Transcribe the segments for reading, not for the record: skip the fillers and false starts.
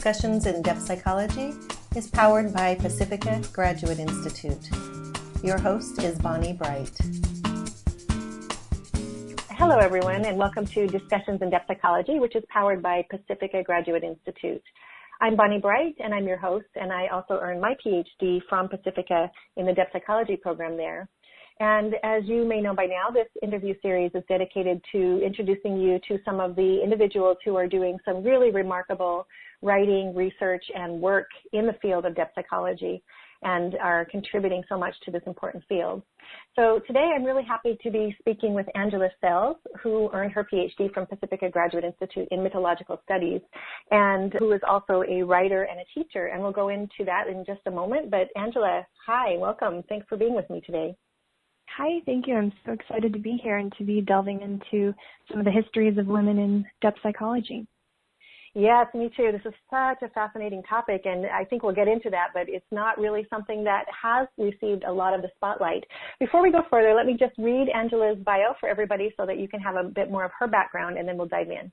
Discussions in Depth Psychology is powered by Pacifica Graduate Institute. Your host is Bonnie Bright. Hello, everyone, and welcome to Discussions in Depth Psychology, which is powered by Pacifica Graduate Institute. I'm Bonnie Bright, and I'm your host, and I also earned my Ph.D. from Pacifica in the Depth Psychology program there. And as you may know by now, this interview series is dedicated to introducing you to some of the individuals who are doing some really remarkable writing, research, and work in the field of depth psychology and are contributing so much to this important field. So today I'm really happy to be speaking with Angela Sells, who earned her Ph.D. from Pacifica Graduate Institute in Mythological Studies, and who is also a writer and a teacher. And we'll go into that in just a moment. But Angela, hi, welcome. Thanks for being with me today. Hi, thank you. I'm so excited to be here and to be delving into some of the histories of women in depth psychology. Yes, me too. This is such a fascinating topic, and I think we'll get into that, but it's not really something that has received a lot of the spotlight. Before we go further, let me just read Angela's bio for everybody so that you can have a bit more of her background, and then we'll dive in.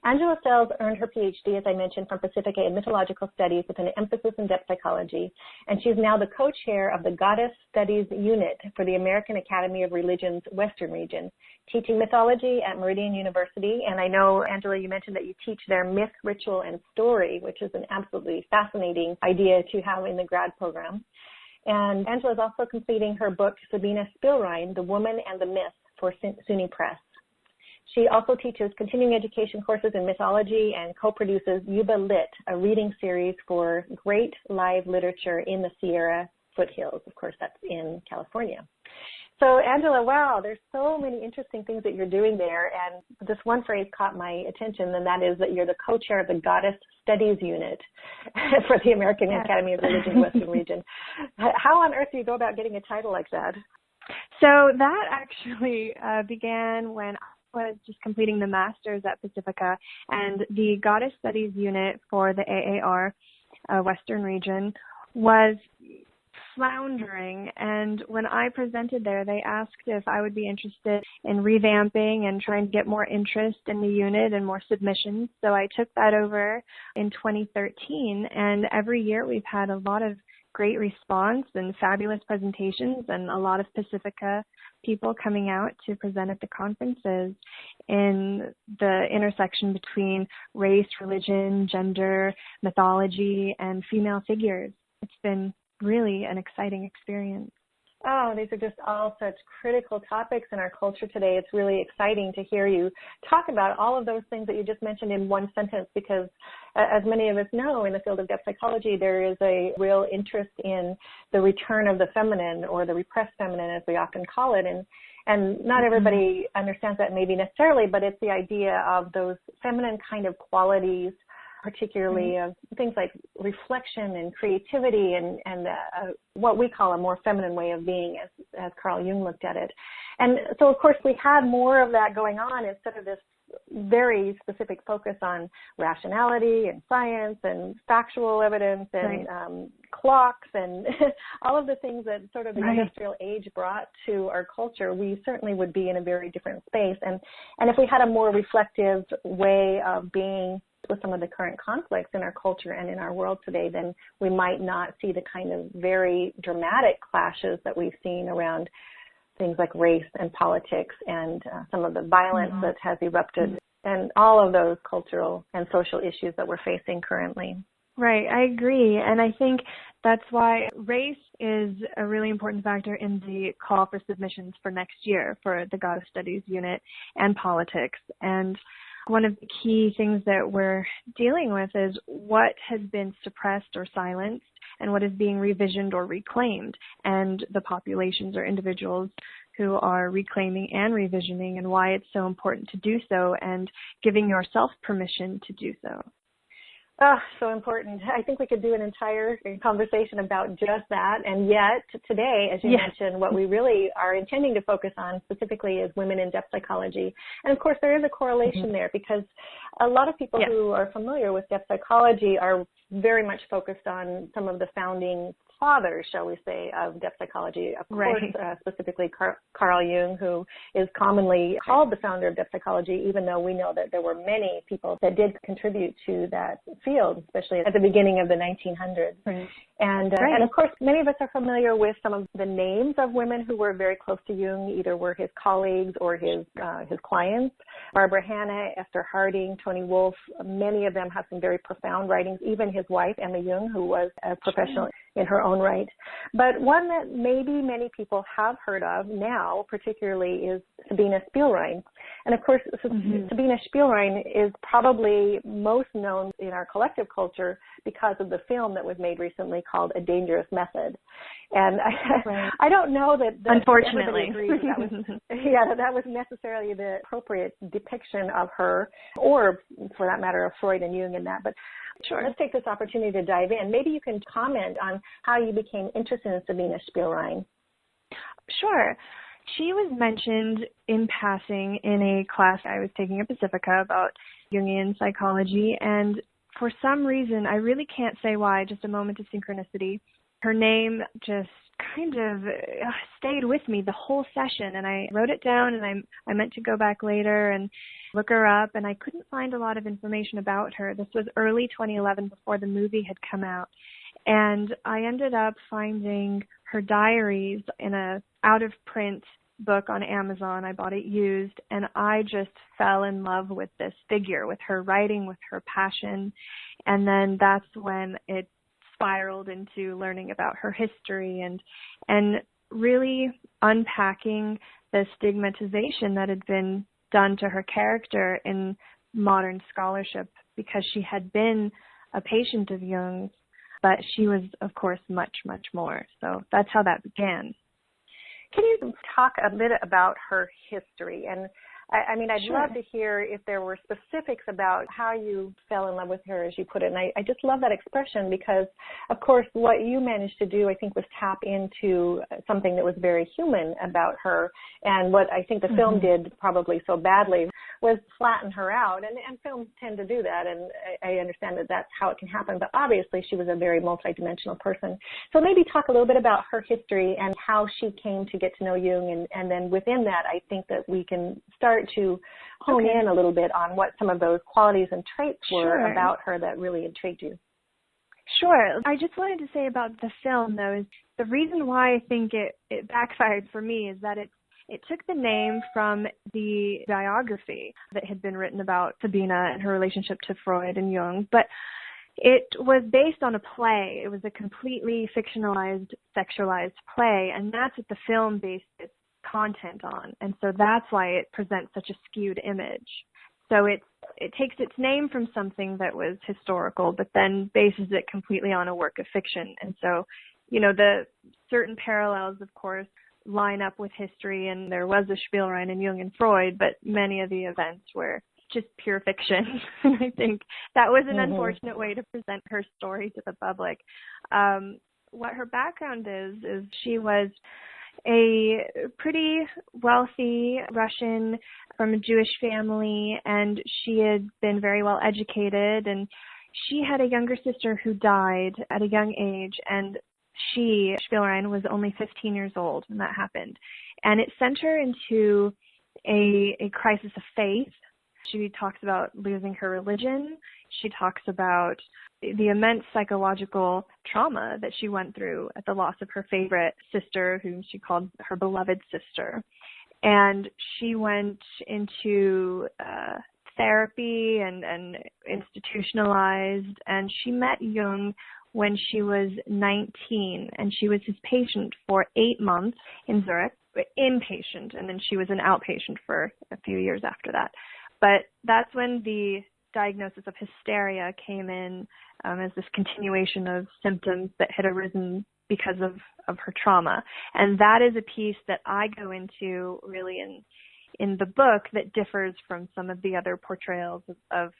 Angela Sells earned her Ph.D., as I mentioned, from Pacifica in Mythological Studies with an emphasis in depth psychology, and she's now the co-chair of the Goddess Studies Unit for the American Academy of Religion's Western Region, teaching mythology at Meridian University. And I know, Angela, you mentioned that you teach their myth, ritual, and story, which is an absolutely fascinating idea to have in the grad program. And Angela is also completing her book, Sabina Spielrein, The Woman and the Myth, for SUNY Press. She also teaches continuing education courses in mythology and co-produces Yuba Lit, a reading series for great live literature in the Sierra foothills. Of course, that's in California. So, Angela, wow, there's so many interesting things that you're doing there. And this one phrase caught my attention, and that is that you're the co-chair of the Goddess Studies Unit for the American Academy of Religion Western Region. How on earth do you go about getting a title like that? So that actually began when was just completing the master's at Pacifica, and the Goddess Studies Unit for the AAR, Western Region, was floundering. And when I presented there, they asked if I would be interested in revamping and trying to get more interest in the unit and more submissions. So I took that over in 2013, and every year we've had a lot of great response and fabulous presentations and a lot of Pacifica people coming out to present at the conferences in the intersection between race, religion, gender, mythology, and female figures. It's been really an exciting experience. Oh, these are just all such critical topics in our culture today. It's really exciting to hear you talk about all of those things that you just mentioned in one sentence, because as many of us know in the field of depth psychology, there is a real interest in the return of the feminine, or the repressed feminine as we often call it. And not everybody understands that maybe necessarily, but it's the idea of those feminine kind of qualities, particularly of things like reflection and creativity and what we call a more feminine way of being, as Carl Jung looked at it. And so, of course, we had more of that going on instead of this very specific focus on rationality and science and factual evidence and clocks and all of the things that sort of the industrial age brought to our culture. We certainly would be in a very different space. And if we had a more reflective way of being with some of the current conflicts in our culture and in our world today, then we might not see the kind of very dramatic clashes that we've seen around things like race and politics and some of the violence that has erupted and all of those cultural and social issues that we're facing currently. Right, I agree. And I think that's why race is a really important factor in the call for submissions for next year for the Goddess Studies Unit, and politics. And one of the key things that we're dealing with is what has been suppressed or silenced and what is being revisioned or reclaimed, and the populations or individuals who are reclaiming and revisioning, and why it's so important to do so and giving yourself permission to do so. Oh, so important. I think we could do an entire conversation about just that. And yet today, as you mentioned, what we really are intending to focus on specifically is women in depth psychology. And of course, there is a correlation there, because a lot of people who are familiar with depth psychology are very much focused on some of the founding fathers, shall we say, of depth psychology. Of course, specifically Carl Jung, who is commonly called the founder of depth psychology, even though we know that there were many people that did contribute to that field, especially at the beginning of the 1900s. Right. And of course, many of us are familiar with some of the names of women who were very close to Jung, either were his colleagues or his clients. Barbara Hanna, Esther Harding, Toni Wolff, many of them have some very profound writings, even his wife, Emma Jung, who was a professional in her own right. But one that maybe many people have heard of now, particularly, is Sabina Spielrein. And of course, Sabina Spielrein is probably most known in our collective culture because of the film that was made recently called A Dangerous Method. And I don't know that unfortunately agrees that was necessarily the appropriate depiction of her, or for that matter, of Freud and Jung in that. But sure, let's take this opportunity to dive in. Maybe you can comment on how you became interested in Sabina Spielrein. Sure. She was mentioned in passing in a class I was taking at Pacifica about Jungian psychology, and for some reason, I really can't say why, just a moment of synchronicity, her name just kind of stayed with me the whole session, and I wrote it down, and I meant to go back later and look her up, and I couldn't find a lot of information about her. This was early 2011, before the movie had come out, and I ended up finding her diaries in a out-of-print book on Amazon. I bought it used, and I just fell in love with this figure, with her writing, with her passion, and then that's when it spiraled into learning about her history and really unpacking the stigmatization that had been done to her character in modern scholarship, because she had been a patient of Jung's, but she was, of course, much, much more. So that's how that began. Can you talk a bit about her history? And I'd Sure. love to hear if there were specifics about how you fell in love with her, as you put it. And I just love that expression because, of course, what you managed to do, I think, was tap into something that was very human about her. And what I think the film did probably so badly was flatten her out. And films tend to do that. And I understand that that's how it can happen. But obviously, she was a very multidimensional person. So maybe talk a little bit about her history and how she came to get to know Jung. And then within that, I think that we can start to hone in a little bit on what some of those qualities and traits were about her that really intrigued you. Sure. I just wanted to say about the film, though, is the reason why I think it backfired for me is that it took the name from the biography that had been written about Sabina and her relationship to Freud and Jung, but it was based on a play. It was a completely fictionalized, sexualized play, and that's what the film based its content on, and so that's why it presents such a skewed image. So it takes its name from something that was historical, but then bases it completely on a work of fiction. And so, the certain parallels, of course, line up with history, and there was a Spielrein and Jung and Freud, but many of the events were just pure fiction. And I think that was an unfortunate way to present her story to the public. What her background is she was a pretty wealthy Russian from a Jewish family, and she had been very well educated, and she had a younger sister who died at a young age, and Spielrein, was only 15 years old when that happened. And it sent her into a crisis of faith. She talks about losing her religion. She talks about the immense psychological trauma that she went through at the loss of her favorite sister, whom she called her beloved sister. And she went into therapy and institutionalized, and she met Jung when she was 19, and she was his patient for 8 months in Zurich, inpatient, and then she was an outpatient for a few years after that. But that's when the diagnosis of hysteria came in as this continuation of symptoms that had arisen because of her trauma. And that is a piece that I go into really in the book that differs from some of the other portrayals of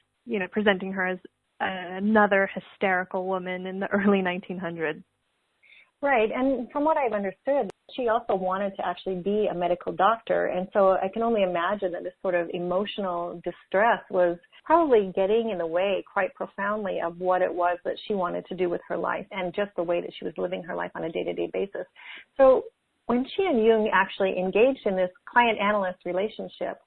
presenting her as another hysterical woman in the early 1900s. Right, and from what I've understood, She also wanted to actually be a medical doctor, and so I can only imagine that this sort of emotional distress was probably getting in the way quite profoundly of what it was that she wanted to do with her life and just the way that she was living her life on a day-to-day basis. So when she and Jung actually engaged in this client-analyst relationship,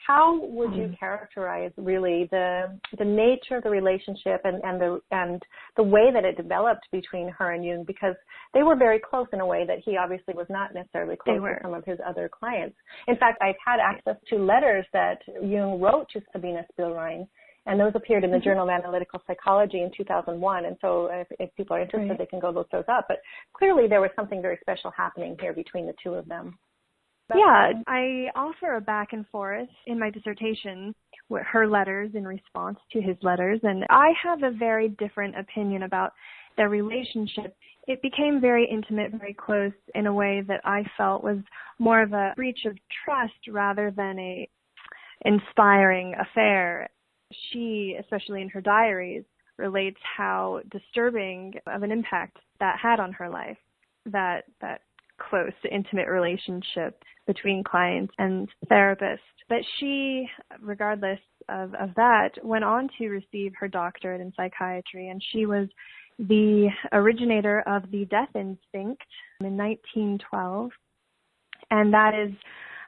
how would you characterize really the nature of the relationship and the way that it developed between her and Jung? Because they were very close in a way that he obviously was not necessarily close with some of his other clients. In fact, I've had access to letters that Jung wrote to Sabina Spielrein, and those appeared in the Journal of Analytical Psychology in 2001. And so if people are interested, they can go look those up. But clearly there was something very special happening here between the two of them. Yeah, I offer a back and forth in my dissertation with her letters in response to his letters, and I have a very different opinion about their relationship. It became very intimate, very close in a way that I felt was more of a breach of trust rather than a inspiring affair. She, especially in her diaries, relates how disturbing of an impact that had on her life, that close, intimate relationship between clients and therapist. But she, regardless of that, went on to receive her doctorate in psychiatry, and she was the originator of the death instinct in 1912. And that is,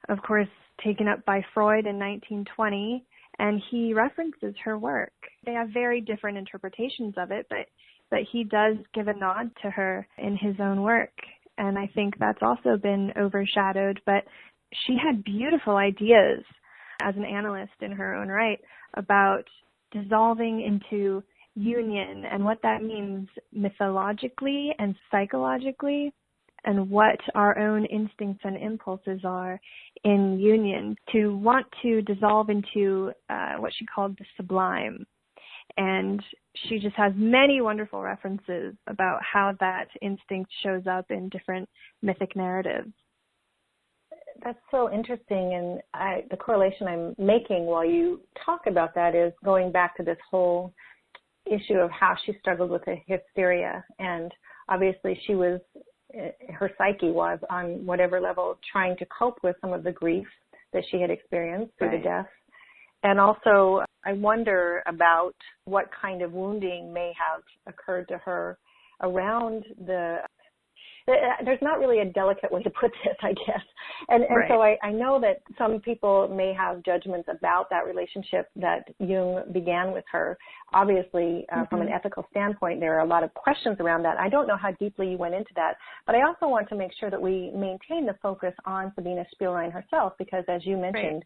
of course, taken up by Freud in 1920, and he references her work. They have very different interpretations of it, but he does give a nod to her in his own work. And I think that's also been overshadowed, but she had beautiful ideas as an analyst in her own right about dissolving into union and what that means mythologically and psychologically, and what our own instincts and impulses are in union, to want to dissolve into what she called the sublime. And she just has many wonderful references about how that instinct shows up in different mythic narratives. That's so interesting, and the correlation I'm making while you talk about that is going back to this whole issue of how she struggled with the hysteria, and obviously her psyche was on whatever level trying to cope with some of the grief that she had experienced through the death. And also, I wonder about what kind of wounding may have occurred to her around there's not really a delicate way to put this, I guess. And so I know that some people may have judgments about that relationship that Jung began with her. Obviously, from an ethical standpoint, there are a lot of questions around that. I don't know how deeply you went into that, but I also want to make sure that we maintain the focus on Sabina Spielrein herself, because as you mentioned,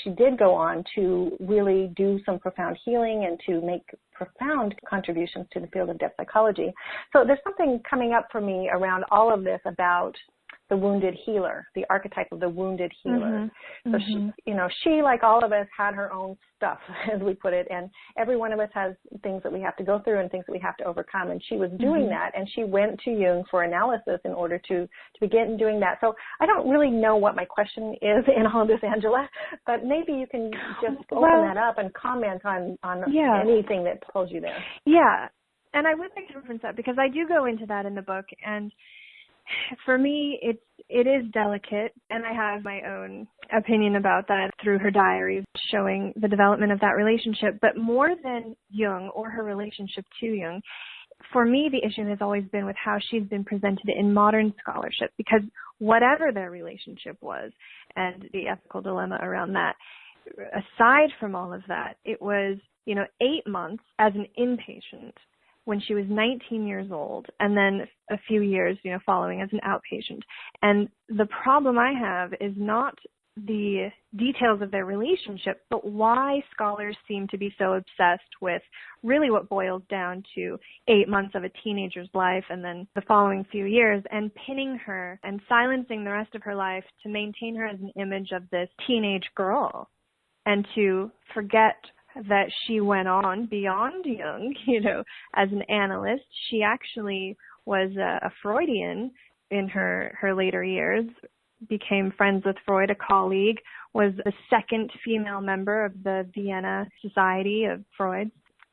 she did go on to really do some profound healing and to make profound contributions to the field of depth psychology. So there's something coming up for me around all of this about the wounded healer, the archetype of the wounded healer. So she, like all of us, had her own stuff, as we put it, and every one of us has things that we have to go through and things that we have to overcome, and she was doing that, and she went to Jung for analysis in order to begin doing that. So I don't really know what my question is in all this, Angela, but maybe you can just open that up and comment on anything that pulls you there. Yeah, and I would like to reference that because I do go into that in the book, and for me, it is delicate, and I have my own opinion about that through her diaries showing the development of that relationship. But more than Jung or her relationship to Jung, for me, the issue has always been with how she's been presented in modern scholarship, because whatever their relationship was and the ethical dilemma around that, aside from all of that, it was, 8 months as an inpatient when she was 19 years old, and then a few years, following as an outpatient. And the problem I have is not the details of their relationship, but why scholars seem to be so obsessed with really what boils down to 8 months of a teenager's life and then the following few years, and pinning her and silencing the rest of her life to maintain her as an image of this teenage girl, and to forget that she went on beyond Jung, as an analyst. She actually was a Freudian in her later years, became friends with Freud, a colleague, was the second female member of the Vienna Society of Freud,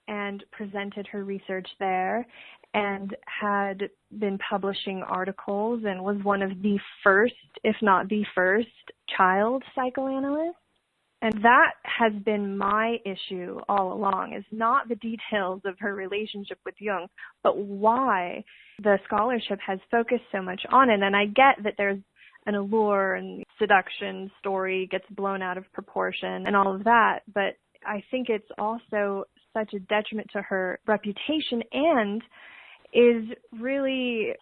and presented her research there. and had been publishing articles and was one of the first, if not the first, child psychoanalysts. And that has been my issue all along, is not the details of her relationship with Jung, but why the scholarship has focused so much on it. And I get that there's an allure and seduction story gets blown out of proportion and all of that, but I think it's also such a detriment to her reputation and is really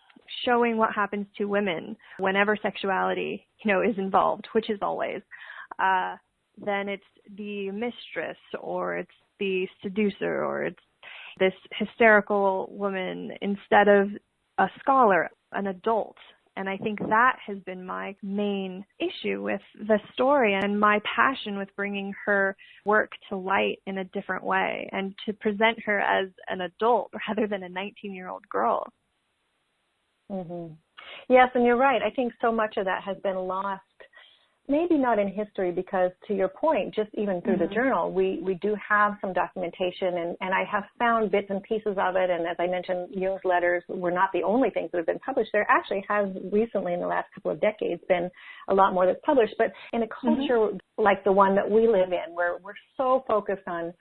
showing what happens to women whenever sexuality, is involved, which is always. Then it's the mistress, or it's the seducer, or it's this hysterical woman instead of a scholar, an adult. And I think that has been my main issue with the story and my passion with bringing her work to light in a different way and to present her as an adult rather than a 19-year-old girl. Mm-hmm. Yes, and you're right. I think so much of that has been lost. Maybe not in history, because to your point, just even through the journal, we do have some documentation, and I have found bits and pieces of it. And as I mentioned, Jung's letters were not the only things that have been published. There actually has recently, in the last couple of decades, been a lot more that's published. But in a culture like the one that we live in, where we're so focused on,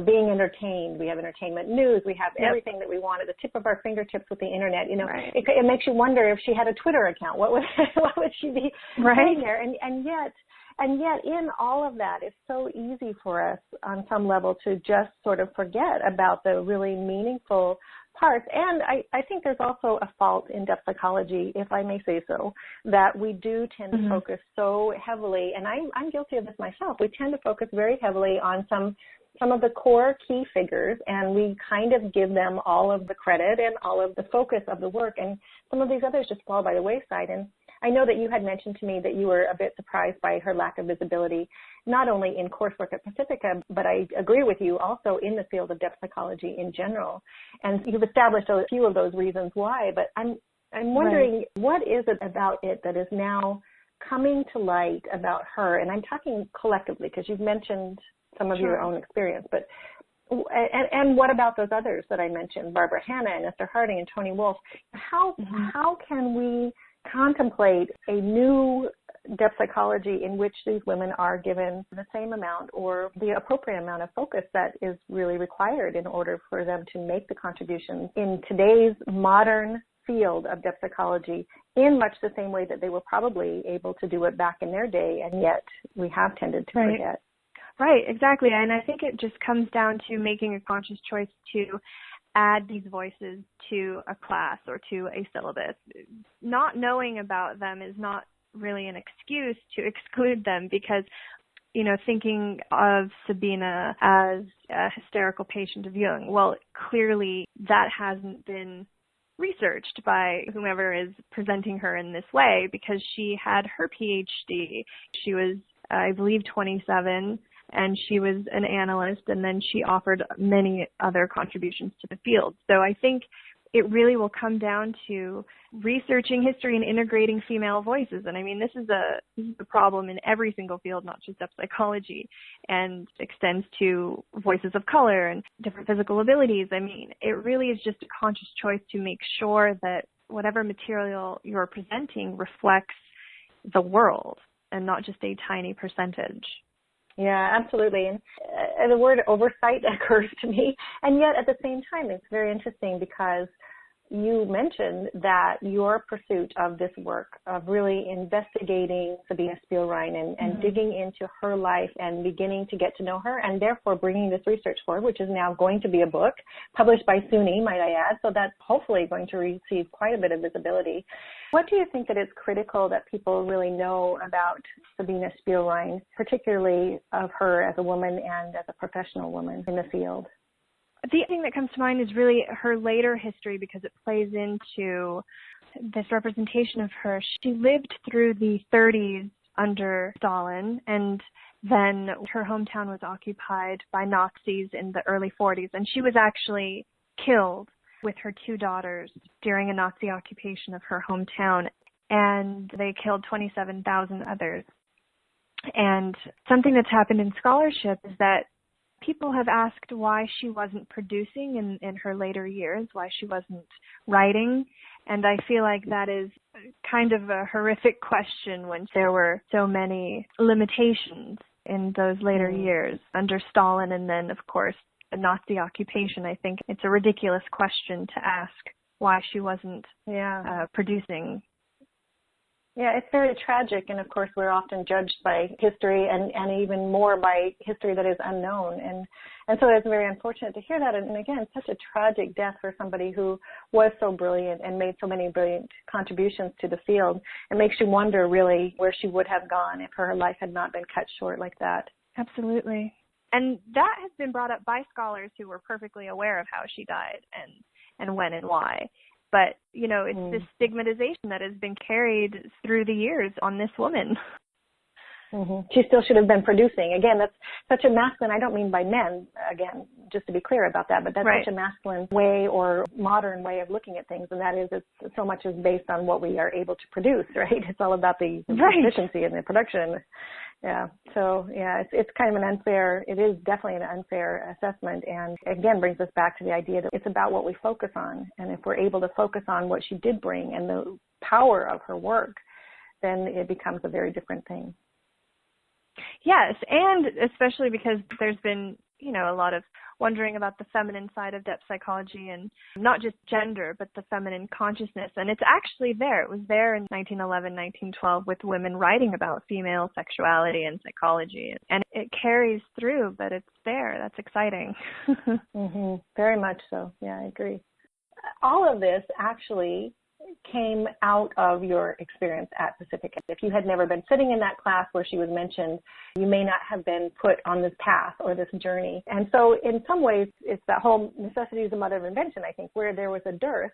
being entertained, we have entertainment news, we have everything that we want at the tip of our fingertips with the internet. Right. It makes you wonder if she had a Twitter account, what would she be doing there? And yet in all of that, it's so easy for us on some level to just sort of forget about the really meaningful parts. And I think there's also a fault in depth psychology, if I may say so, that we do tend to focus so heavily, and I'm guilty of this myself, we tend to focus very heavily on some of the core key figures, and we kind of give them all of the credit and all of the focus of the work, and some of these others just fall by the wayside. And I know that you had mentioned to me that you were a bit surprised by her lack of visibility, not only in coursework at Pacifica, but I agree with you also in the field of depth psychology in general. And you've established a few of those reasons why, but I'm wondering, what is it about it that is now coming to light about her? And I'm talking collectively, because you've mentioned some of your own experience, but and what about those others that I mentioned, Barbara Hanna and Esther Harding and Toni Wolff? How can we contemplate a new depth psychology in which these women are given the same amount or the appropriate amount of focus that is really required in order for them to make the contributions in today's modern field of depth psychology in much the same way that they were probably able to do it back in their day, and yet we have tended to forget. Right, exactly. And I think it just comes down to making a conscious choice to add these voices to a class or to a syllabus. Not knowing about them is not really an excuse to exclude them, because, thinking of Sabina as a hysterical patient of Jung, well, clearly that hasn't been researched by whomever is presenting her in this way, because she had her PhD. She was, I believe, 27, and she was an analyst, and then she offered many other contributions to the field. So I think it really will come down to researching history and integrating female voices. And I mean, this is a problem in every single field, not just depth psychology, and extends to voices of color and different physical abilities. I mean, it really is just a conscious choice to make sure that whatever material you're presenting reflects the world and not just a tiny percentage. Yeah, absolutely. And the word oversight occurs to me. And yet at the same time, it's very interesting because you mentioned that your pursuit of this work, of really investigating Sabina Spielrein and digging into her life and beginning to get to know her, and therefore bringing this research forward, which is now going to be a book published by SUNY, might I add, so that's hopefully going to receive quite a bit of visibility. What do you think that it's critical that people really know about Sabina Spielrein, particularly of her as a woman and as a professional woman in the field? The thing that comes to mind is really her later history, because it plays into this representation of her. She lived through the 30s under Stalin, and then her hometown was occupied by Nazis in the early 40s, and she was actually killed with her 2 daughters during a Nazi occupation of her hometown, and they killed 27,000 others. And something that's happened in scholarship is that people have asked why she wasn't producing in her later years, why she wasn't writing. And I feel like that is kind of a horrific question when there were so many limitations in those later years under Stalin and then, of course, the Nazi occupation. I think it's a ridiculous question to ask why she wasn't producing. Yeah, it's very tragic, and of course we're often judged by history and even more by history that is unknown. And so it's very unfortunate to hear that, and again, such a tragic death for somebody who was so brilliant and made so many brilliant contributions to the field. It makes you wonder really where she would have gone if her life had not been cut short like that. Absolutely. And that has been brought up by scholars who were perfectly aware of how she died and when and why. But, you know, it's this stigmatization that has been carried through the years on this woman. She still should have been producing. Again, that's such a masculine, I don't mean by men, again, just to be clear about that, but that's such a masculine way or modern way of looking at things, and that is it's so much is based on what we are able to produce, right? It's all about the efficiency and the production. Yeah. So, yeah, it's kind of an unfair, it is definitely an unfair assessment, and again brings us back to the idea that it's about what we focus on, and if we're able to focus on what she did bring and the power of her work, then it becomes a very different thing. Yes, and especially because there's been, you know, a lot of wondering about the feminine side of depth psychology and not just gender, but the feminine consciousness. And it's actually there. It was there in 1911, 1912 with women writing about female sexuality and psychology. And it carries through, but it's there. That's exciting. Very much so. Yeah, I agree. All of this actually came out of your experience at Pacifica. If you had never been sitting in that class where she was mentioned, you may not have been put on this path or this journey. And so in some ways, it's that whole necessity is the mother of invention, I think, where there was a dearth,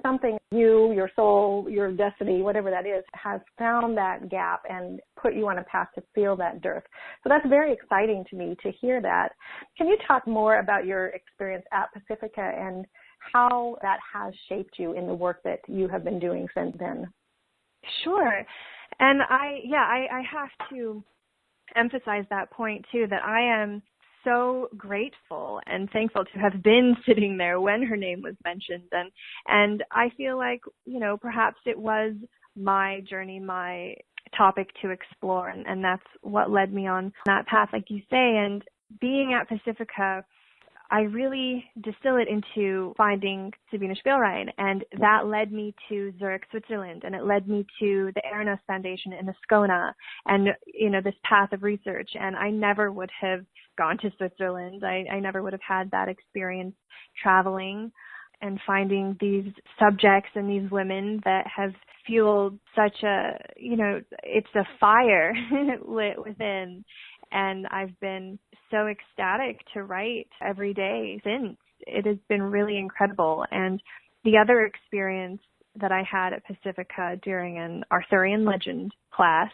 something you, your soul, your destiny, whatever that is, has found that gap and put you on a path to fill that dearth. So that's very exciting to me to hear that. Can you talk more about your experience at Pacifica and how that has shaped you in the work that you have been doing since then? Sure. And I have to emphasize that point too, that I am so grateful and thankful to have been sitting there when her name was mentioned. And I feel like, you know, perhaps it was my journey, my topic to explore. And that's what led me on that path, like you say. And being at Pacifica, I really distill it into finding Sabina Spielrein, and that led me to Zurich, Switzerland, and it led me to the Eranos Foundation in Ascona, and, you know, this path of research. And I never would have gone to Switzerland. I never would have had that experience traveling and finding these subjects and these women that have fueled such a, you know, it's a fire lit within. And I've been so ecstatic to write every day since. It has been really incredible. And the other experience that I had at Pacifica during an Arthurian legend class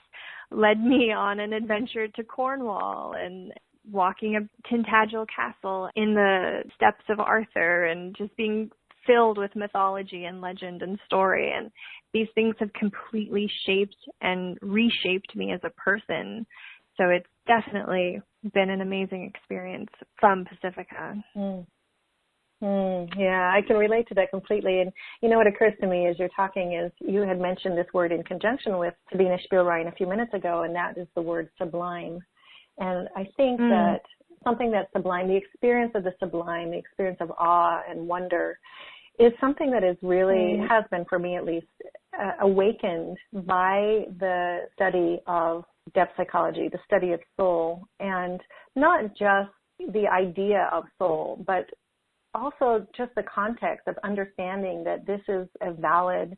led me on an adventure to Cornwall and walking a Tintagel castle in the steps of Arthur and just being filled with mythology and legend and story. And these things have completely shaped and reshaped me as a person. So it's definitely been an amazing experience from Pacifica. Yeah, I can relate to that completely. And you know what occurs to me as you're talking is you had mentioned this word in conjunction with Sabina Spielrein a few minutes ago, and that is the word sublime. And I think that something that's sublime, the experience of the sublime, the experience of awe and wonder, is something that is really, has been for me at least, awakened by the study of depth psychology, the study of soul, and not just the idea of soul, but also just the context of understanding that this is a valid,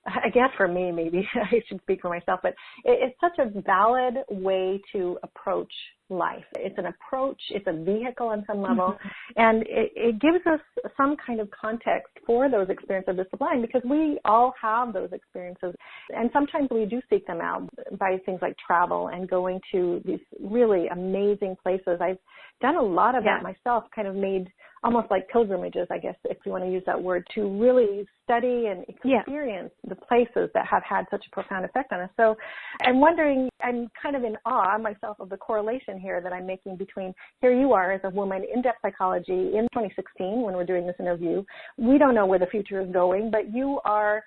I guess for me, maybe I should speak for myself, but it's such a valid way to approach life. It's an approach, it's a vehicle on some level, and it gives us some kind of context for those experiences of the sublime, because we all have those experiences, and sometimes we do seek them out by things like travel and going to these really amazing places. I've done a lot of that myself, kind of made almost like pilgrimages, I guess, if you want to use that word, to really study and experience the places that have had such a profound effect on us. So I'm wondering, I'm kind of in awe myself of the correlation here that I'm making between here you are as a woman in depth psychology in 2016 when we're doing this interview. We don't know where the future is going, but you are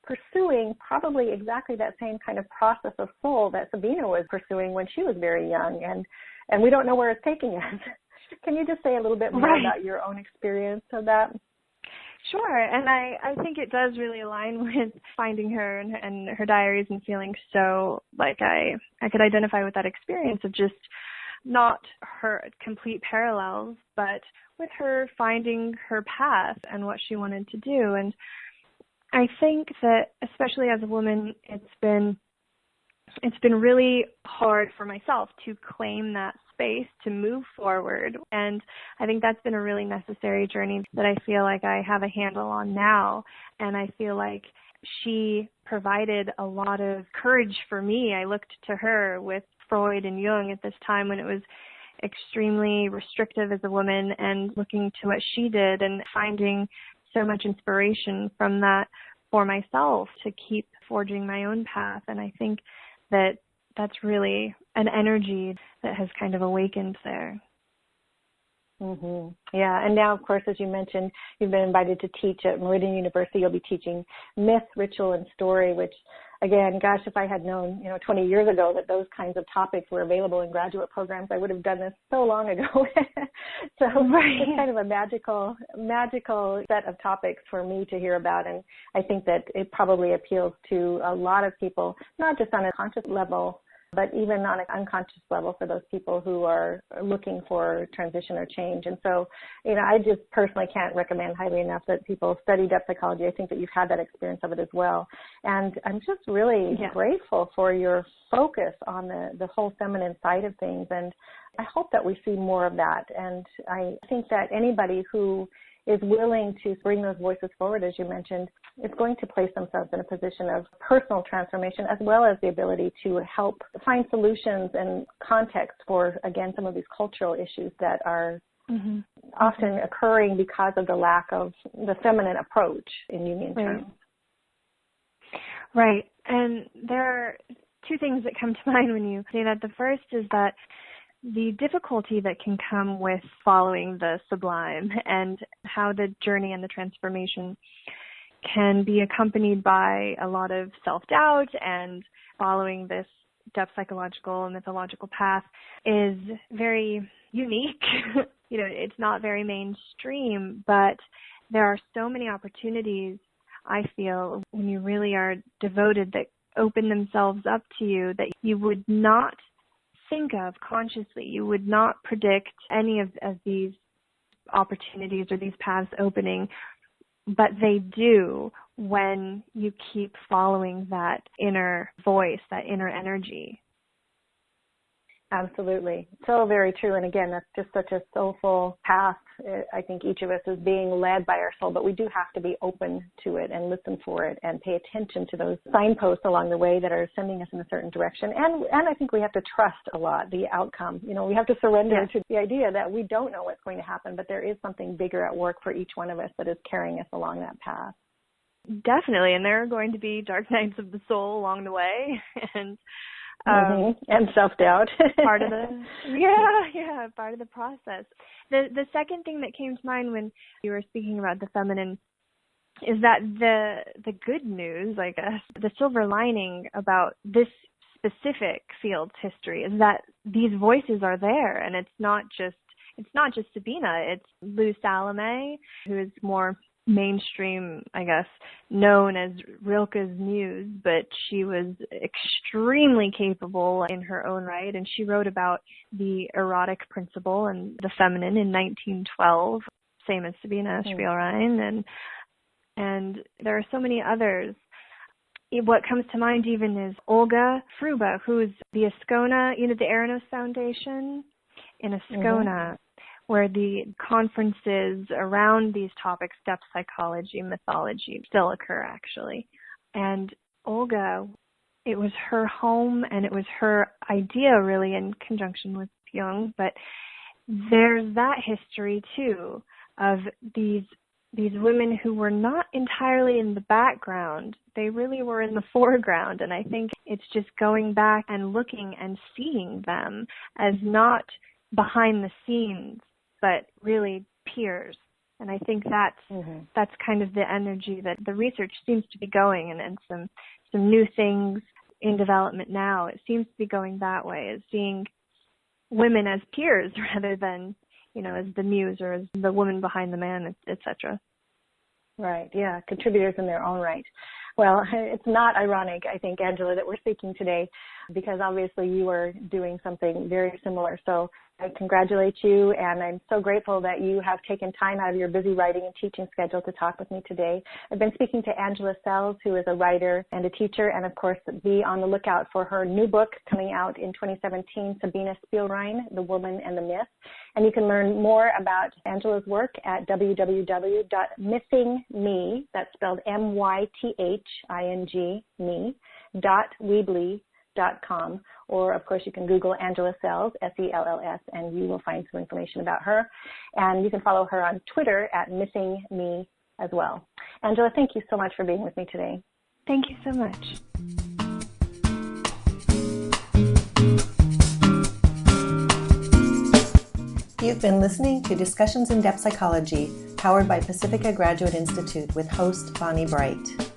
pursuing probably exactly that same kind of process of soul that Sabina was pursuing when she was very young, and we don't know where it's taking us. Can you just say a little bit more about your own experience of that? Sure, and I think it does really align with finding her and her diaries and feeling so like I could identify with that experience of just not her complete parallels, but with her finding her path and what she wanted to do. And I think that especially as a woman, it's been really hard for myself to claim that space to move forward. And I think that's been a really necessary journey that I feel like I have a handle on now. And I feel like she provided a lot of courage for me. I looked to her with Freud and Jung at this time when it was extremely restrictive as a woman, and looking to what she did and finding so much inspiration from that for myself to keep forging my own path. And I think that that's really an energy that has kind of awakened there. Mm-hmm. Yeah, and now, of course, as you mentioned, you've been invited to teach at Meridian University. You'll be teaching myth, ritual, and story, which, again, gosh, if I had known, 20 years ago that those kinds of topics were available in graduate programs, I would have done this so long ago. So it's kind of a magical set of topics for me to hear about, and I think that it probably appeals to a lot of people, not just on a conscious level, but even on an unconscious level for those people who are looking for transition or change. And so, I just personally can't recommend highly enough that people study depth psychology. I think that you've had that experience of it as well. And I'm just really grateful for your focus on the whole feminine side of things. And I hope that we see more of that. And I think that anybody who is willing to bring those voices forward, as you mentioned, is going to place themselves in a position of personal transformation, as well as the ability to help find solutions and context for, again, some of these cultural issues that are often occurring because of the lack of the feminine approach in Jungian terms. Right. And there are two things that come to mind when you say that. The first is that the difficulty that can come with following the sublime and how the journey and the transformation can be accompanied by a lot of self-doubt, and following this depth psychological and mythological path is very unique. It's not very mainstream, but there are so many opportunities, I feel, when you really are devoted, that open themselves up to you that you would not think of consciously. You would not predict any of these opportunities or these paths opening, but they do when you keep following that inner voice, that inner energy. Absolutely. So very true. And again, that's just such a soulful path. I think each of us is being led by our soul, but we do have to be open to it and listen for it and pay attention to those signposts along the way that are sending us in a certain direction. And I think we have to trust a lot the outcome. We have to surrender to the idea that we don't know what's going to happen, but there is something bigger at work for each one of us that is carrying us along that path. Definitely. And there are going to be dark nights of the soul along the way. And and self-doubt. part of the part of the process. The second thing that came to mind when you were speaking about the feminine is that the good news, I guess, the silver lining about this specific field's history is that these voices are there, and it's not just Sabina. It's Lou Salome, who is more mainstream, I guess, known as Rilke's muse, but she was extremely capable in her own right, and she wrote about the erotic principle and the feminine in 1912, same as Sabina Spielrein, and there are so many others. What comes to mind even is Olga Fruba, who's the Ascona, the Eranos Foundation in Ascona, where the conferences around these topics, depth psychology, mythology, still occur, actually. And Olga, it was her home, and it was her idea, really, in conjunction with Jung. But there's that history, too, of these women who were not entirely in the background. They really were in the foreground. And I think it's just going back and looking and seeing them as not behind the scenes, but really peers. And I think that's kind of the energy that the research seems to be going, and some new things in development now. It seems to be going that way, as seeing women as peers rather than, as the muse or as the woman behind the man, etc. Right, yeah, contributors in their own right. Well, it's not ironic, I think, Angela, that we're speaking today, because obviously you are doing something very similar. So I congratulate you, and I'm so grateful that you have taken time out of your busy writing and teaching schedule to talk with me today. I've been speaking to Angela Sells, who is a writer and a teacher, and of course, be on the lookout for her new book coming out in 2017, Sabina Spielrein, The Woman and the Myth. And you can learn more about Angela's work at www.mythingme, that's spelled MYTHING, me.weebly.com, or of course you can Google Angela Sells, SELLS, and you will find some information about her. And you can follow her on Twitter at mythingme as well. Angela, thank you so much for being with me today. Thank you so much. You've been listening to Discussions in Depth Psychology, powered by Pacifica Graduate Institute with host Bonnie Bright.